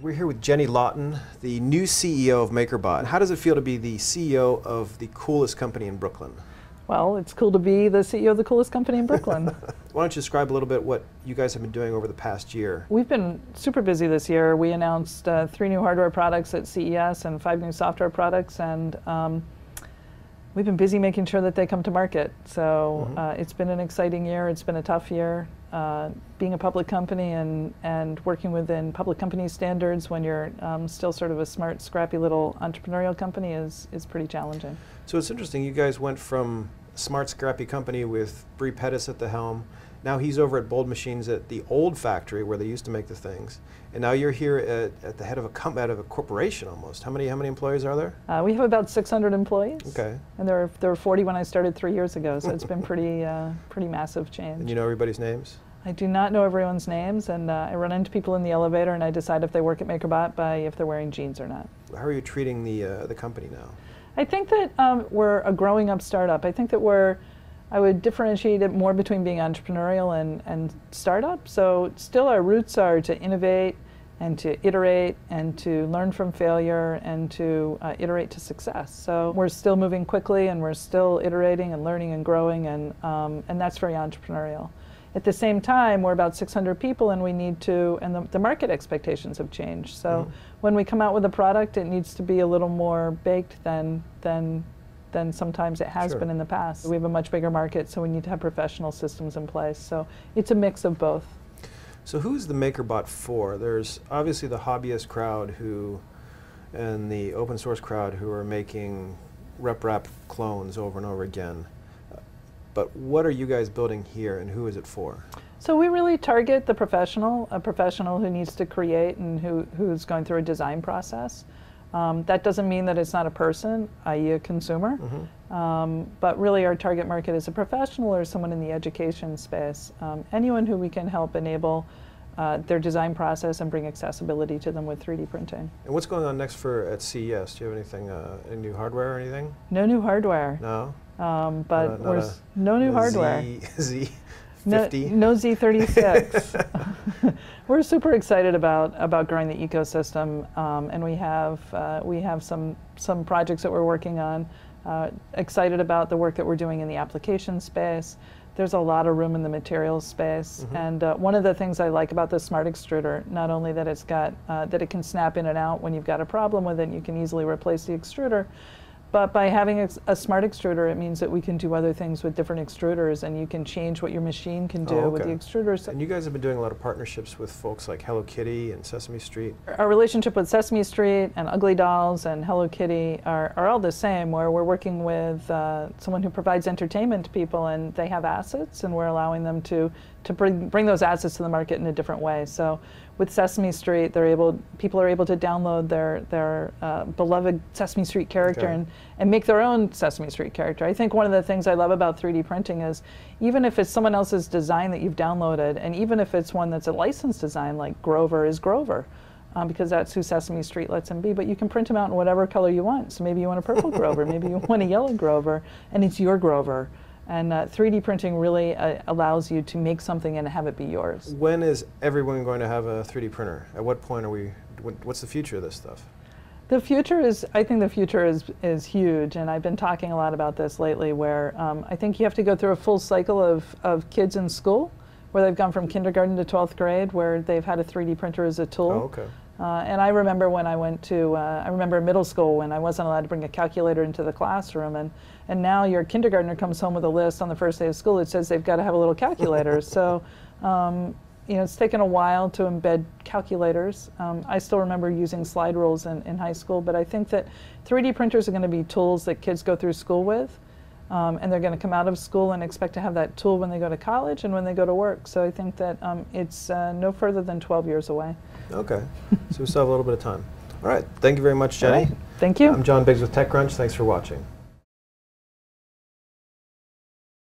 We're here with Jenny Lawton, the new CEO of MakerBot. How does it feel to be the CEO of the coolest company in Brooklyn? Well, it's cool to be the CEO of the coolest company in Brooklyn. Why don't you describe a little bit what you guys have been doing over the past year? We've been super busy this year. We announced 3 new hardware products at CES and 5 new software products, and we've been busy making sure that they come to market. So it's been an exciting year. It's been a tough year. Being a public company and working within public company standards when you're still sort of a smart, scrappy little entrepreneurial company is pretty challenging. So it's interesting, you guys went from a smart, scrappy company with Bree Pettis at the helm. Now he's over at Bold Machines at the old factory where they used to make the things. And now you're here at the head of a corporation almost. How many employees are there? We have about 600 employees. Okay. And there were 40 when I started 3 years ago, so it's been pretty massive change. And you know everybody's names? I do not know everyone's names, and I run into people in the elevator and I decide if they work at MakerBot by if they're wearing jeans or not. How are you treating the company now? I think that we're a growing up startup. I think that I would differentiate it more between being entrepreneurial and startup. So still our roots are to innovate and to iterate and to learn from failure and to iterate to success. So we're still moving quickly and we're still iterating and learning and growing, and that's very entrepreneurial. At the same time, we're about 600 people and we need to, and the market expectations have changed. So when we come out with a product, it needs to be a little more baked than sometimes it has been in the past. We have a much bigger market, so we need to have professional systems in place. So it's a mix of both. So who's the MakerBot for? There's obviously the hobbyist crowd and the open source crowd who are making rep clones over and over again. But what are you guys building here, and who is it for? So we really target the professional, a professional who needs to create and who's going through a design process. That doesn't mean that it's not a person, i.e. a consumer, but really our target market is a professional or someone in the education space. Anyone who we can help enable their design process and bring accessibility to them with 3D printing. And what's going on next at CES? Do you have anything, any new hardware or anything? No new hardware. No? But no new hardware. Z50? No Z36. We're super excited about growing the ecosystem, and we have some projects that we're working on. Excited about the work that we're doing in the application space. There's a lot of room in the materials space, and one of the things I like about the Smart Extruder, not only that it's got that it can snap in and out when you've got a problem with it, and you can easily replace the extruder. But by having a Smart Extruder, it means that we can do other things with different extruders, and you can change what your machine can do with the extruders. And you guys have been doing a lot of partnerships with folks like Hello Kitty and Sesame Street. Our relationship with Sesame Street and Ugly Dolls and Hello Kitty are all the same, where we're working with someone who provides entertainment to people, and they have assets, and we're allowing them to bring those assets to the market in a different way. So with Sesame Street, people are able to download their beloved Sesame Street character and make their own Sesame Street character. I think one of the things I love about 3D printing is even if it's someone else's design that you've downloaded, and even if it's one that's a licensed design like Grover is Grover, because that's who Sesame Street lets him be, but you can print him out in whatever color you want. So maybe you want a purple Grover, maybe you want a yellow Grover, and it's your Grover. And 3D printing really allows you to make something and have it be yours. When is everyone going to have a 3D printer? At what point what's the future of this stuff? The future is, I think the future is huge, and I've been talking a lot about this lately, where I think you have to go through a full cycle of kids in school, where they've gone from kindergarten to 12th grade, where they've had a 3D printer as a tool. Oh, okay. And I remember when I went to, I remember middle school when I wasn't allowed to bring a calculator into the classroom, and now your kindergartner comes home with a list on the first day of school that says they've got to have a little calculator. So, you know, it's taken a while to embed calculators. I still remember using slide rules in high school, but I think that 3D printers are going to be tools that kids go through school with, and they're going to come out of school and expect to have that tool when they go to college and when they go to work. So I think that it's no further than 12 years away. Okay, so we still have a little bit of time. All right, thank you very much, Jenny. All right. Thank you. I'm John Biggs with Techcrunch. Thanks for watching.